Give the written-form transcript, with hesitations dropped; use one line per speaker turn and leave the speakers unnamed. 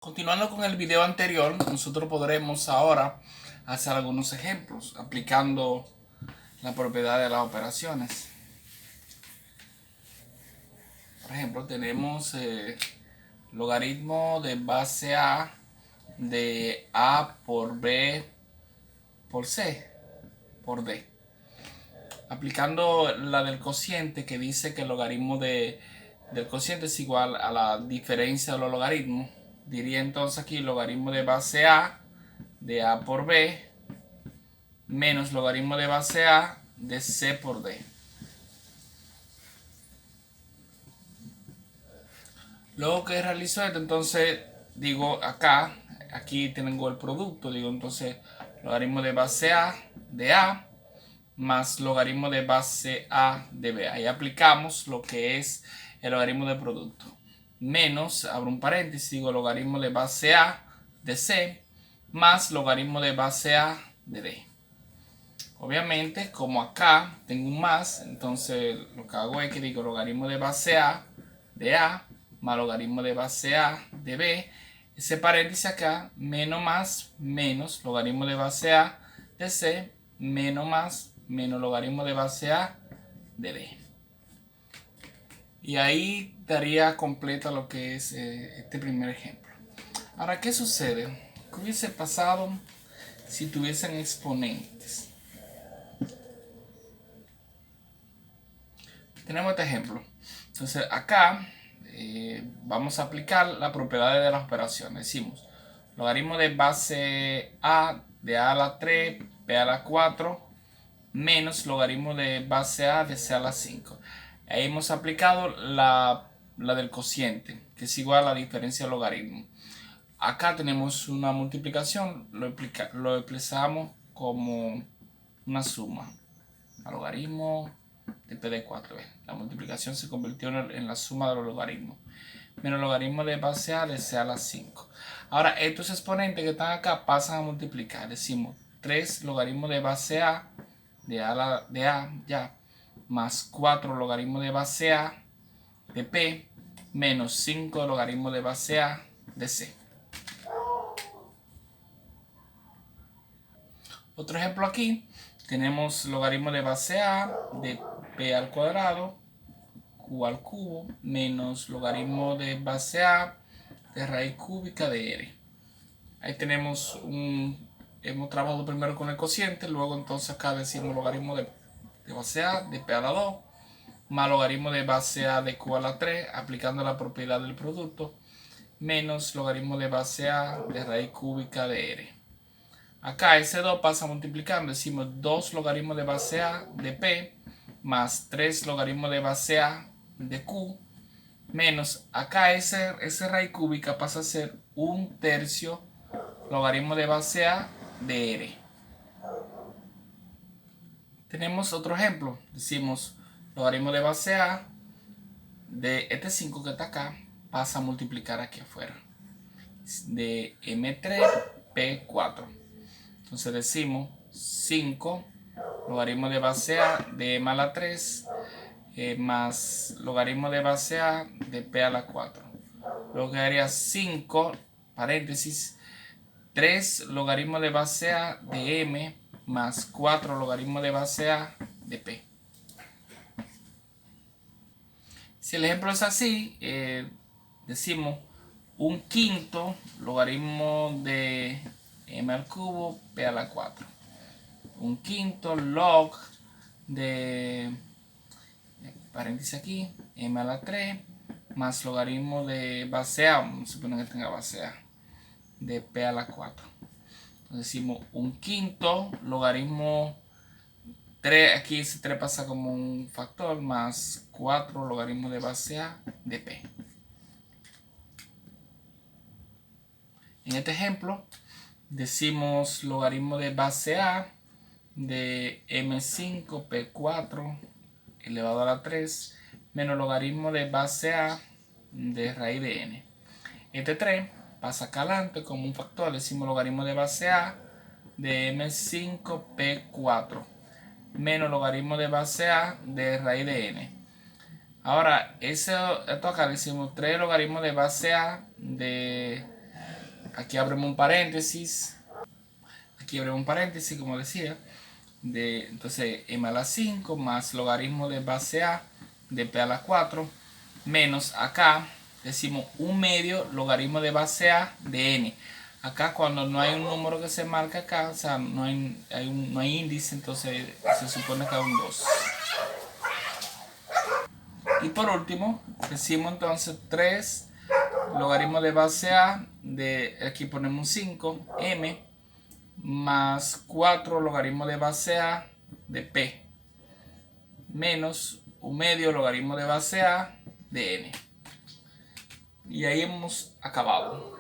Continuando con el video anterior, nosotros podremos ahora hacer algunos ejemplos aplicando la propiedad de las operaciones. Por ejemplo, tenemos logaritmo de base A de A por B por C por D. Aplicando la del cociente, que dice que el logaritmo del cociente es igual a la diferencia de los logaritmos, diría entonces aquí logaritmo de base A de A por B menos logaritmo de base A de C por D. Luego que realizo esto, entonces digo acá, aquí tengo el producto, digo entonces logaritmo de base A de A más logaritmo de base A de B. Ahí aplicamos lo que es el logaritmo de producto. Menos, abro un paréntesis, digo logaritmo de base A de C más logaritmo de base A de D. Obviamente, como acá tengo un más, entonces lo que hago es que digo logaritmo de base A de A más logaritmo de base A de B. Ese paréntesis acá, menos más, menos logaritmo de base A de C, menos más, menos logaritmo de base A de D. Y ahí daría completa lo que es este primer ejemplo. Ahora, ¿qué sucede? ¿Qué hubiese pasado si tuviesen exponentes? Tenemos este ejemplo. Entonces acá vamos a aplicar las propiedades de las operaciones. Decimos logaritmo de base A de A a la 3, B a la 4, menos logaritmo de base A de C a la 5. Ahí hemos aplicado la del cociente, que es igual a la diferencia de logaritmo. Acá tenemos una multiplicación, lo expresamos como una suma. A logaritmo de P de 4. La multiplicación se convirtió en la suma de los logaritmos. Menos logaritmo de base A de C a la 5. Ahora, estos exponentes que están acá pasan a multiplicar. Decimos 3 logaritmo de base A de A ya, más 4 logaritmo de base A de P, menos 5 logaritmo de base A de C. Otro ejemplo aquí, tenemos logaritmo de base A de P al cuadrado, Q al cubo, menos logaritmo de base A de raíz cúbica de R. Ahí tenemos hemos trabajado primero con el cociente, luego entonces acá decimos logaritmo de base A de P a la 2, más logaritmo de base A de Q a la 3, aplicando la propiedad del producto, menos logaritmo de base A de raíz cúbica de R. Acá ese 2 pasa multiplicando, decimos 2 logaritmos de base A de P más 3 logaritmos de base A de Q menos acá ese raíz cúbica pasa a ser 1/3 logaritmo de base A de R. Tenemos otro ejemplo, decimos logaritmo de base A de este 5 que está acá pasa a multiplicar aquí afuera de M3P4. Entonces decimos 5 logaritmo de base A de M a la 3 más logaritmo de base A de P a la 4. Luego quedaría 5, paréntesis, 3 logaritmo de base A de M más 4 logaritmo de base A de P. Si el ejemplo es así, decimos 1/5 logaritmo de M al cubo P a la 4. 1/5 log de, paréntesis aquí, M a la 3 más logaritmo de base A, vamos a suponer que tenga base A, de P a la 4. Entonces decimos 1/5 logaritmo 3, aquí ese 3 pasa como un factor, más 4 logaritmo de base A de P. En este ejemplo decimos logaritmo de base A de M5P4 elevado a la 3 menos logaritmo de base A de raíz de n. Este 3 pasa acá adelante como un factor, decimos logaritmo de base A de M5P4 menos logaritmo de base A de raíz de n. Ahora, esto acá decimos 3 logaritmos de base A de aquí abrimos un paréntesis. Aquí abrimos un paréntesis, como decía. Entonces m a la 5 más logaritmo de base a de p a la 4 menos acá decimos 1/2 logaritmo de base a de n. Acá cuando no hay un número que se marca acá, o sea, no hay índice, entonces se supone que hay un 2. Y por último, decimos entonces 3 logaritmo de base a de, aquí ponemos un 5, m, más 4 logaritmo de base a de p, menos 1/2 logaritmo de base a de n. Y ahí hemos acabado.